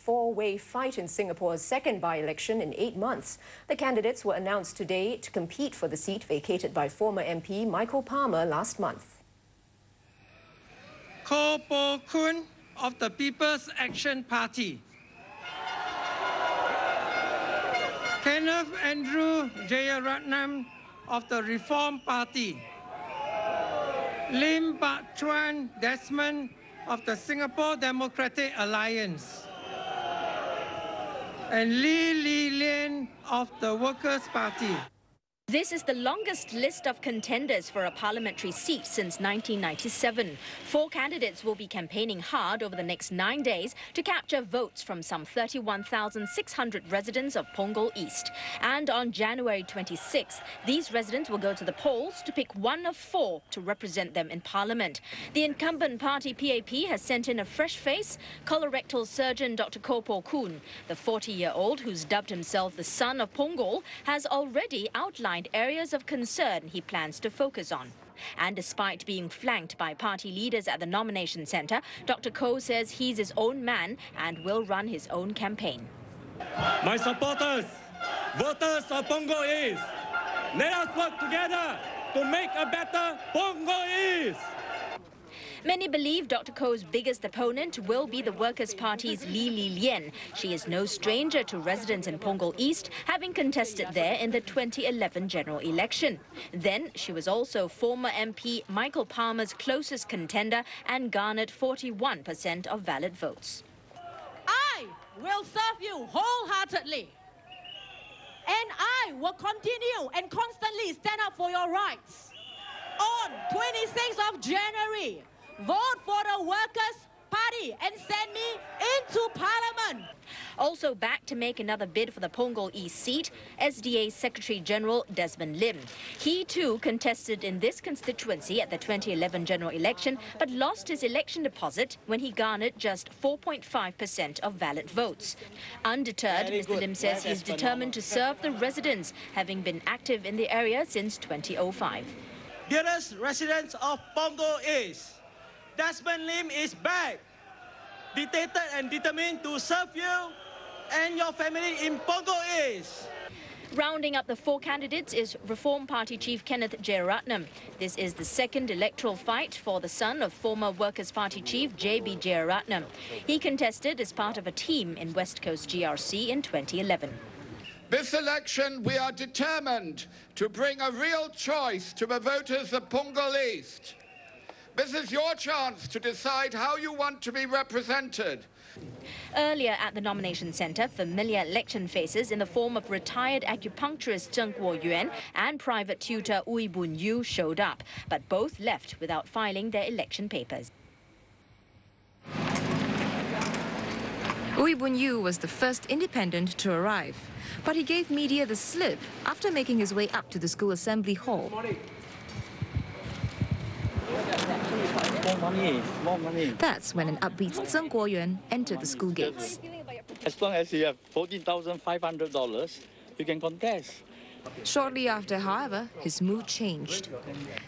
four-way fight in Singapore's second by-election in 8 months. The candidates were announced today to compete for the seat vacated by former MP Michael Palmer last month. Koh Poh Koon of the People's Action Party. Kenneth Jeyaretnam of the Reform Party. Mr Desmond of the Singapore Democratic Alliance. And Lee Li Lian of the Workers' Party. This is the longest list of contenders for a parliamentary seat since 1997. 4 candidates will be campaigning hard over the next 9 days to capture votes from some 31,600 residents of Punggol East. And on January 26th, these residents will go to the polls to pick one of 4 to represent them in Parliament. The incumbent party PAP has sent in a fresh face, colorectal surgeon Dr. Koh Poh Koon. The 40-year-old, who's dubbed himself the son of Punggol, has already outlined areas of concern he plans to focus on. And despite being flanked by party leaders at the nomination centre, Dr. Koh says he's his own man and will run his own campaign. My supporters, voters of Punggol East, let us work together to make a better Punggol East. Many believe Dr. Koh's biggest opponent will be the Workers' Party's Lee Li Lian. She is no stranger to residents in Punggol East, having contested there in the 2011 general election. Then she was also former MP Michael Palmer's closest contender and garnered 41% of valid votes. I will serve you wholeheartedly. And I will continue and constantly stand up for your rights. On 26th of January, vote for the Workers' Party and send me into Parliament. Also back to make another bid for the Punggol East seat, SDA Secretary-General Desmond Lim. He too contested in this constituency at the 2011 general election, but lost his election deposit when he garnered just 4.5% of valid votes. Undeterred, Mr. Lim says he is determined to serve the residents, having been active in the area since 2005. Dearest residents of Punggol East, Desmond Lim is back, dedicated and determined to serve you and your family in Punggol East. Rounding up the 4 candidates is Reform Party Chief Kenneth Jeyaretnam. This is the second electoral fight for the son of former Workers' Party Chief J.B. Jeyaretnam. He contested as part of a team in West Coast GRC in 2011. This election, we are determined to bring a real choice to the voters of Punggol East. This is your chance to decide how you want to be represented. Earlier at the nomination centre, familiar election faces in the form of retired acupuncturist Zeng Guoyuan and private tutor Ooi Boon Ewe showed up, but both left without filing their election papers. Ooi Boon Ewe was the first independent to arrive, but he gave media the slip after making his way up to the school assembly hall. That's when an upbeat Zeng Guoyuan entered the school gates. As long as you have $14,500, you can contest. Shortly after, however, his mood changed.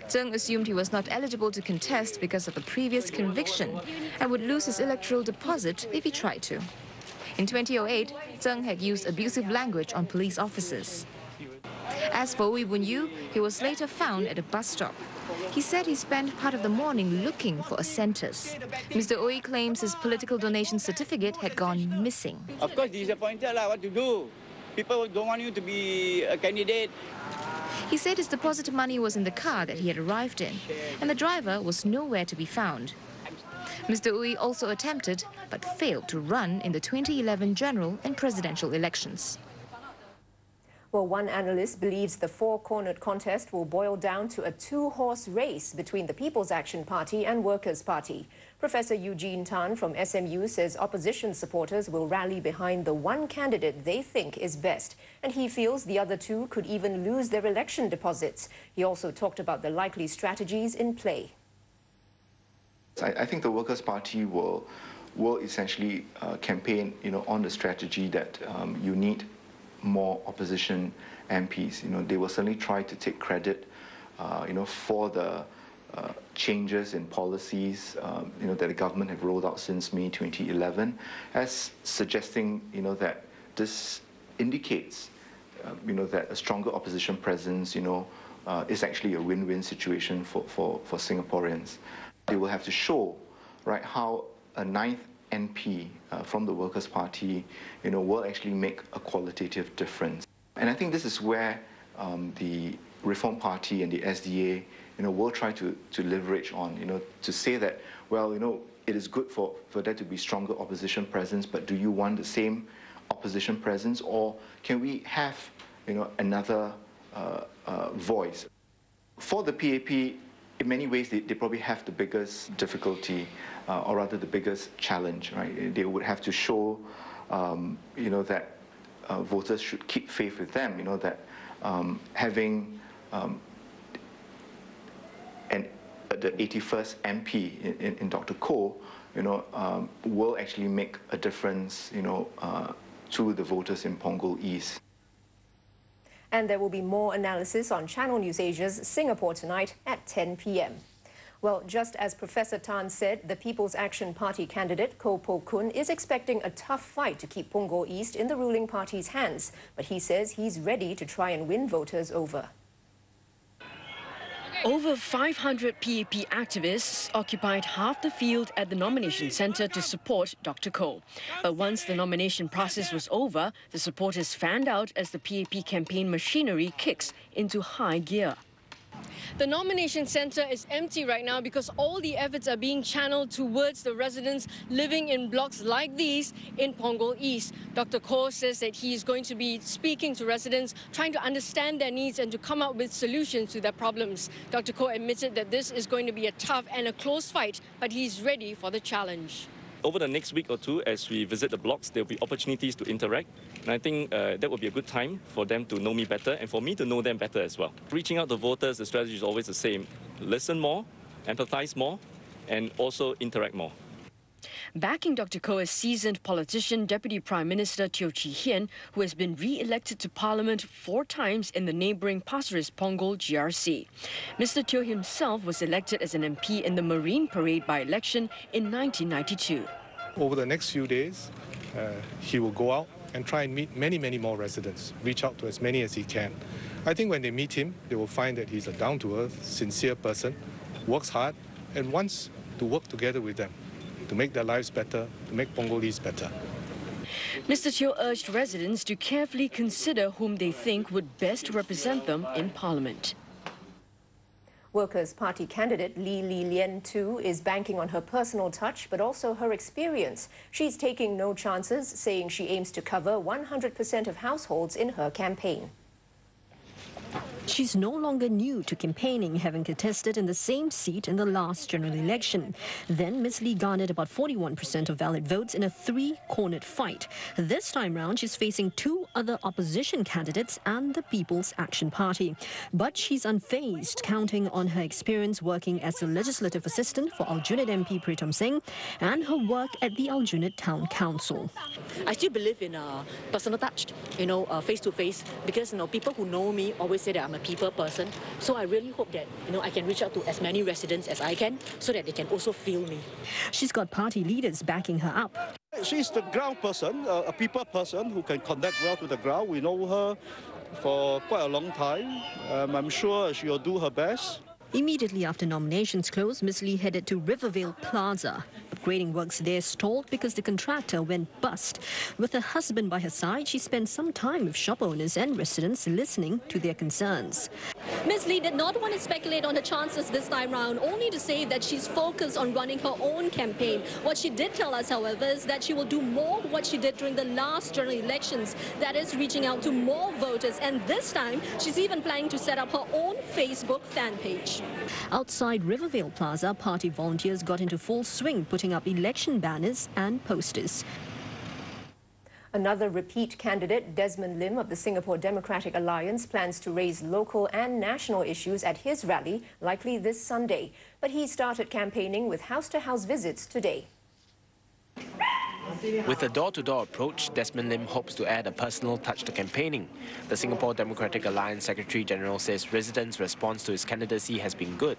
Zeng assumed he was not eligible to contest because of a previous conviction and would lose his electoral deposit if he tried to. In 2008, Zeng had used abusive language on police officers. As for Ooi Boon Ewe, he was later found at a bus stop. He said he spent part of the morning looking for assenters. Mr. Ooi claims his political donation certificate had gone missing. Of course, disappointed, what to do? People don't want you to be a candidate. He said his deposit money was in the car that he had arrived in, and the driver was nowhere to be found. Mr. Ooi also attempted, but failed to run in the 2011 general and presidential elections. Well, one analyst believes the four-cornered contest will boil down to a 2-horse race between the People's Action Party and Workers' Party. Professor Eugene Tan from SMU says opposition supporters will rally behind the one candidate they think is best, and he feels the other 2 could even lose their election deposits. He also talked about the likely strategies in play. I think the Workers' Party will essentially campaign, on the strategy that you need more opposition MPs. They will certainly try to take credit, for the changes in policies, that the government have rolled out since May 2011, as suggesting, that this indicates, that a stronger opposition presence, is actually a win-win situation for Singaporeans. They will have to show, right, how a 9th MP from the Workers' Party, will actually make a qualitative difference. And I think this is where the Reform Party and the SDA, will try to leverage on, to say that, well, it is good for there to be stronger opposition presence, but do you want the same opposition presence, or can we have, another voice? For the PAP, in many ways, they probably have the biggest difficulty, or rather the biggest challenge, right? They would have to show, that voters should keep faith with them, that having the 81st MP in Dr. Koh, will actually make a difference, to the voters in Punggol East. And there will be more analysis on Channel News Asia's Singapore Tonight at 10 p.m. Well, just as Professor Tan said, the People's Action Party candidate, Koh Poh Koon, is expecting a tough fight to keep Punggol East in the ruling party's hands. But he says he's ready to try and win voters over. Over 500 PAP activists occupied half the field at the nomination centre to support Dr. Koh. But once the nomination process was over, the supporters fanned out as the PAP campaign machinery kicks into high gear. The nomination centre is empty right now because all the efforts are being channeled towards the residents living in blocks like these in Punggol East. Dr. Koh says that he is going to be speaking to residents, trying to understand their needs and to come up with solutions to their problems. Dr. Koh admitted that this is going to be a tough and a close fight, but he's ready for the challenge. Over the next week or two, as we visit the blocks, there will be opportunities to interact. And I think that will be a good time for them to know me better and for me to know them better as well. Reaching out to voters, the strategy is always the same. Listen more, empathize more, and also interact more. Backing Dr. Koh is seasoned politician Deputy Prime Minister Teo Chee Hean, who has been re-elected to Parliament 4 times in the neighbouring Pasir Ris Punggol GRC. Mr. Teo himself was elected as an MP in the Marine Parade by-election in 1992. Over the next few days, he will go out and try and meet many more residents, reach out to as many as he can. I think when they meet him, they will find that he's a down-to-earth, sincere person, works hard, and wants to work together with them to make their lives better, to make Punggol East better. Mr. Teo urged residents to carefully consider whom they think would best represent them in Parliament. Workers' Party candidate Lee Li Lian too is banking on her personal touch but also her experience. She's taking no chances, saying she aims to cover 100% of households in her campaign. She's no longer new to campaigning, having contested in the same seat in the last general election. Then Ms. Lee garnered about 41% of valid votes in a 3-cornered fight. This time round, she's facing 2 other opposition candidates and the People's Action Party. But she's unfazed, counting on her experience working as a legislative assistant for Aljunied MP Pritam Singh and her work at the Aljunied Town Council. I still believe in personal touch, face-to-face, because people who know me always say that I'm a people person. So I really hope that I can reach out to as many residents as I can so that they can also feel me. She's got party leaders backing her up. She's the ground person, a people person who can connect well to the ground. We know her for quite a long time. I'm sure she'll do her best. Immediately after nominations closed, Ms. Lee headed to Rivervale Plaza. Upgrading works there stalled because the contractor went bust. With her husband by her side, she spent some time with shop owners and residents listening to their concerns. Ms. Lee did not want to speculate on the chances this time round, only to say that she's focused on running her own campaign. What she did tell us, however, is that she will do more what she did during the last general elections, that is reaching out to more voters. And this time, she's even planning to set up her own Facebook fan page. Outside Rivervale Plaza, party volunteers got into full swing, putting up election banners and posters. Another repeat candidate, Desmond Lim of the Singapore Democratic Alliance, plans to raise local and national issues at his rally, likely this Sunday. But he started campaigning with house-to-house visits today. With a door-to-door approach, Desmond Lim hopes to add a personal touch to campaigning. The Singapore Democratic Alliance Secretary General says residents' response to his candidacy has been good.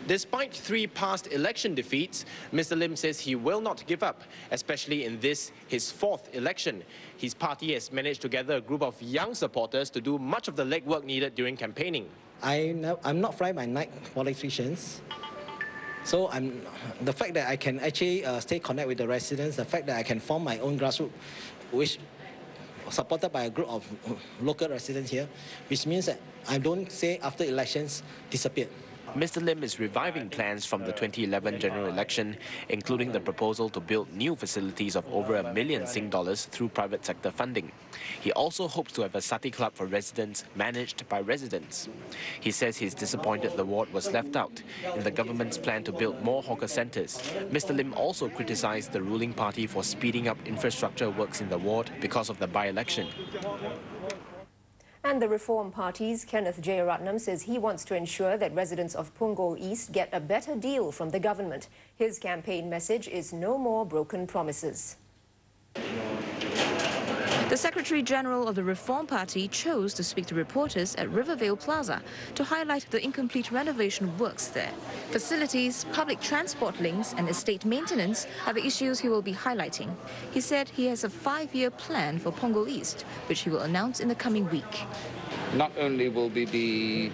Despite 3 past election defeats, Mr. Lim says he will not give up, especially in this, his 4th election. His party has managed to gather a group of young supporters to do much of the legwork needed during campaigning. I'm not fly-by-night politicians. So the fact that I can actually stay connected with the residents, the fact that I can form my own grassroots, which supported by a group of local residents here, which means that I don't say after elections disappear. Mr. Lim is reviving plans from the 2011 general election, including the proposal to build new facilities of over $1 million through private sector funding. He also hopes to have a sati club for residents managed by residents. He says he's disappointed the ward was left out in the government's plan to build more hawker centres. Mr. Lim also criticised the ruling party for speeding up infrastructure works in the ward because of the by-election. And the Reform Party's Kenneth Jeyaretnam says he wants to ensure that residents of Punggol East get a better deal from the government. His campaign message is no more broken promises. The Secretary-General of the Reform Party chose to speak to reporters at Rivervale Plaza to highlight the incomplete renovation works there. Facilities, public transport links and estate maintenance are the issues he will be highlighting. He said he has a 5-year plan for Punggol East, which he will announce in the coming week. Not only will we be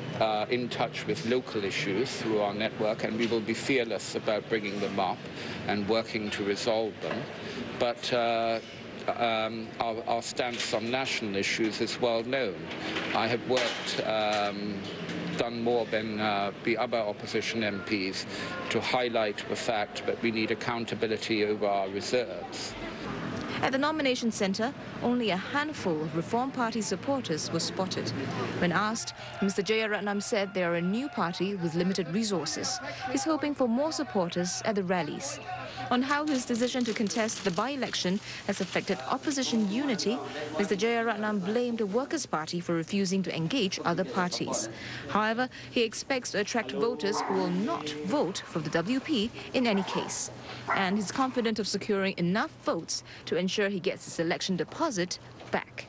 in touch with local issues through our network, and we will be fearless about bringing them up and working to resolve them, but our stance on national issues is well known. I have worked, done more than the other opposition MPs to highlight the fact that we need accountability over our reserves. At the nomination centre, only a handful of Reform Party supporters were spotted. When asked, Mr Jeyaretnam said they are a new party with limited resources. He's hoping for more supporters at the rallies. On how his decision to contest the by-election has affected opposition unity, Mr Jeyaretnam blamed the Workers' Party for refusing to engage other parties. However, he expects to attract voters who will not vote for the WP in any case. And he's confident of securing enough votes to ensure he gets his election deposit back.